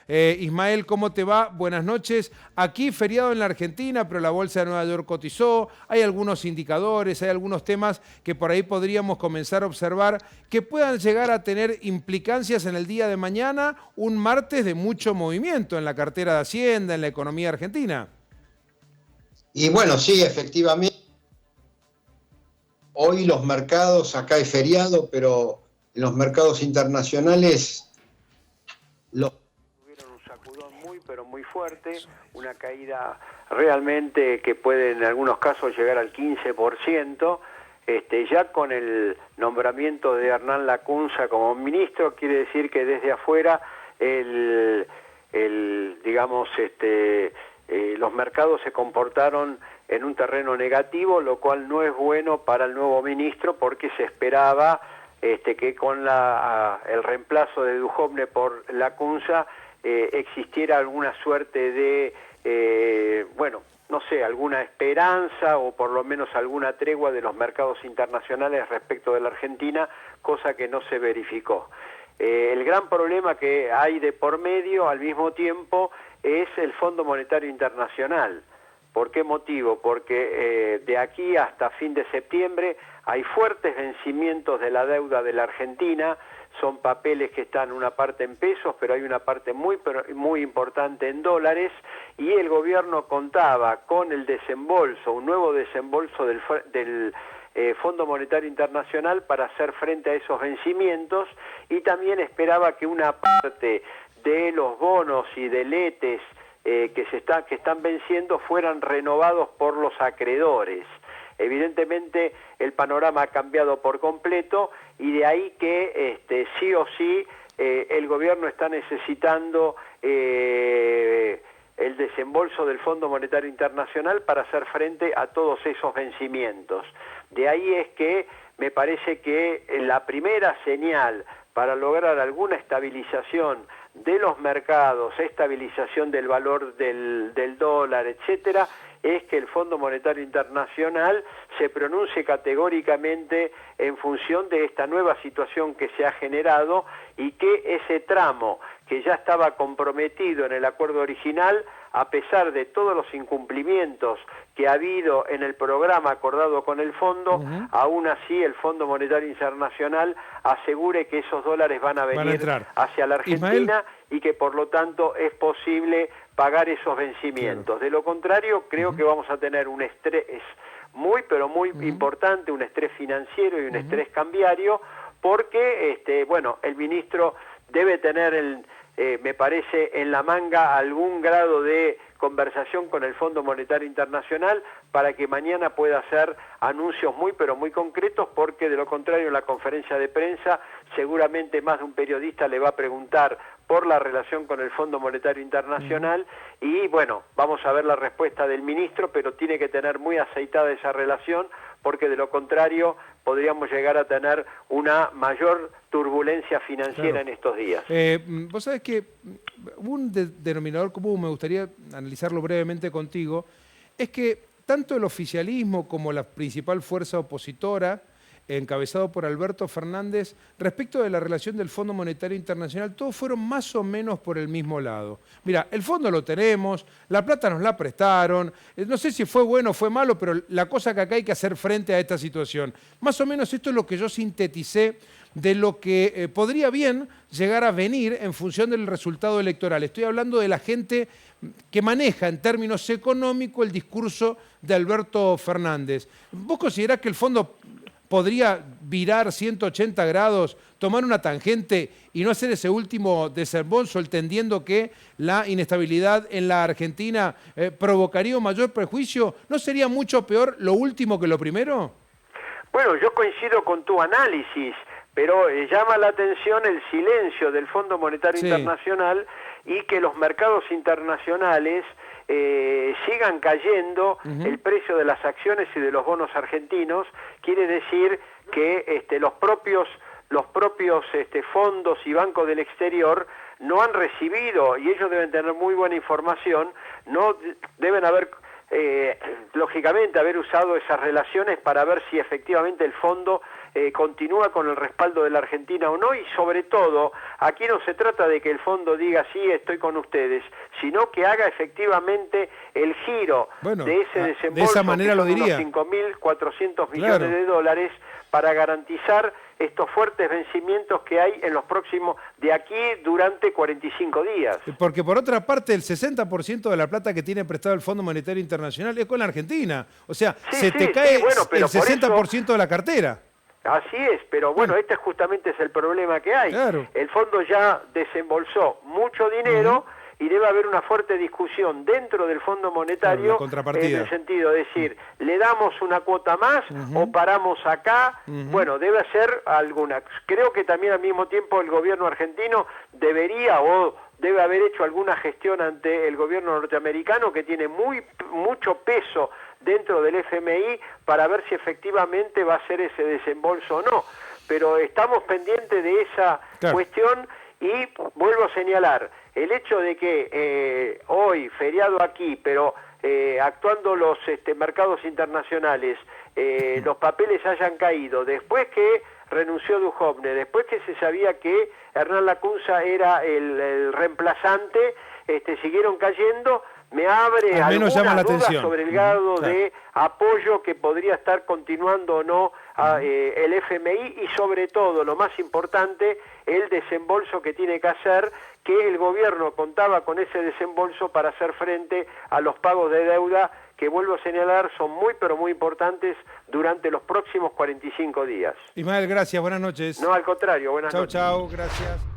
Ismael, ¿cómo te va? Buenas noches. Aquí feriado en la Argentina, pero la Bolsa de Nueva York cotizó. Hay algunos indicadores, hay algunos temas que por ahí podríamos comenzar a observar que puedan llegar a tener implicancias en el día de mañana, un martes de mucho movimiento en la cartera de Hacienda, en la economía argentina. Y bueno, sí, efectivamente, hoy los mercados, acá es feriado, pero en los mercados internacionales tuvieron un sacudón muy, pero muy fuerte, una caída realmente que puede en algunos casos llegar al 15%. Ya con el nombramiento de Hernán Lacunza como ministro, quiere decir que desde afuera los mercados se comportaron en un terreno negativo, lo cual no es bueno para el nuevo ministro porque se esperaba que con el reemplazo de Duhovne por Lacunza existiera alguna suerte de, no sé, alguna esperanza o por lo menos alguna tregua de los mercados internacionales respecto de la Argentina, cosa que no se verificó. El gran problema que hay de por medio al mismo tiempo es el Fondo Monetario Internacional. ¿Por qué motivo? Porque de aquí hasta fin de septiembre hay fuertes vencimientos de la deuda de la Argentina, son papeles que están una parte en pesos, pero hay una parte muy importante en dólares, y el gobierno contaba con el desembolso, un nuevo desembolso del Fondo Monetario Internacional para hacer frente a esos vencimientos, y también esperaba que una parte de los bonos y deletes que están venciendo fueran renovados por los acreedores. Evidentemente el panorama ha cambiado por completo y de ahí que sí o sí el gobierno está necesitando el desembolso del Fondo Monetario Internacional para hacer frente a todos esos vencimientos. De ahí es que me parece que la primera señal para lograr alguna estabilización de los mercados, estabilización del valor del dólar, etcétera, es que el Fondo Monetario Internacional se pronuncie categóricamente en función de esta nueva situación que se ha generado y que ese tramo que ya estaba comprometido en el acuerdo original, a pesar de todos los incumplimientos que ha habido en el programa acordado con el fondo, aún así el Fondo Monetario Internacional asegure que esos dólares van a venir hacia la Argentina, Ismael, y que por lo tanto es posible pagar esos vencimientos. Claro. De lo contrario, creo que vamos a tener un estrés muy, pero muy importante, un estrés financiero y un estrés cambiario, porque, el ministro debe tener, me parece, en la manga algún grado de conversación con el Fondo Monetario Internacional para que mañana pueda hacer anuncios muy, pero muy concretos, porque de lo contrario en la conferencia de prensa seguramente más de un periodista le va a preguntar por la relación con el Fondo Monetario Internacional y vamos a ver la respuesta del ministro, pero tiene que tener muy aceitada esa relación porque de lo contrario podríamos llegar a tener una mayor turbulencia financiera en estos días. Vos sabés que un denominador común, me gustaría analizarlo brevemente contigo, es que tanto el oficialismo como la principal fuerza opositora, encabezado por Alberto Fernández, respecto de la relación del Fondo Monetario Internacional, todos fueron más o menos por el mismo lado. Mira, el fondo lo tenemos, la plata nos la prestaron, no sé si fue bueno o fue malo, pero la cosa que acá hay que hacer frente a esta situación. Más o menos esto es lo que yo sinteticé de lo que podría bien llegar a venir en función del resultado electoral. Estoy hablando de la gente que maneja en términos económicos el discurso de Alberto Fernández. ¿Vos considerás que el fondo podría virar 180 grados, tomar una tangente y no hacer ese último desembolso, entendiendo que la inestabilidad en la Argentina provocaría un mayor perjuicio? ¿No sería mucho peor lo último que lo primero? Bueno, yo coincido con tu análisis, pero llama la atención el silencio del Fondo Monetario Internacional y que los mercados internacionales sigan cayendo el precio de las acciones y de los bonos argentinos. Quiere decir que los propios fondos y bancos del exterior no han recibido, y ellos deben tener muy buena información, no deben haber lógicamente haber usado esas relaciones para ver si efectivamente el fondo continúa con el respaldo de la Argentina o no, y sobre todo, aquí no se trata de que el fondo diga sí, estoy con ustedes, sino que haga efectivamente el giro de ese desembolso, de esa manera que lo son diría. unos 5.400 millones de dólares, para garantizar estos fuertes vencimientos que hay en los próximos, de aquí durante 45 días. Porque por otra parte, el 60% de la plata que tiene prestado el Fondo Monetario Internacional es con la Argentina. O sea, te cae el 60% de la cartera. Así es, pero bueno, este justamente es el problema que hay. Claro. El fondo ya desembolsó mucho dinero y debe haber una fuerte discusión dentro del Fondo Monetario en el sentido de decir, ¿le damos una cuota más o paramos acá? Bueno, debe hacer alguna. Creo que también al mismo tiempo el gobierno argentino debería o debe haber hecho alguna gestión ante el gobierno norteamericano, que tiene mucho peso dentro del FMI, para ver si efectivamente va a ser ese desembolso o no. Pero estamos pendientes de esa cuestión y vuelvo a señalar, el hecho de que hoy, feriado aquí, pero actuando los mercados internacionales, los papeles hayan caído, después que renunció Duhovne, después que se sabía que Hernán Lacunza era el reemplazante, siguieron cayendo, me abre alguna duda sobre el grado de apoyo que podría estar continuando o no el FMI, y sobre todo, lo más importante, el desembolso que tiene que hacer, que el gobierno contaba con ese desembolso para hacer frente a los pagos de deuda, que vuelvo a señalar son muy pero muy importantes durante los próximos 45 días. Ismael, gracias, buenas noches. No, al contrario, buenas noches. Chau, gracias.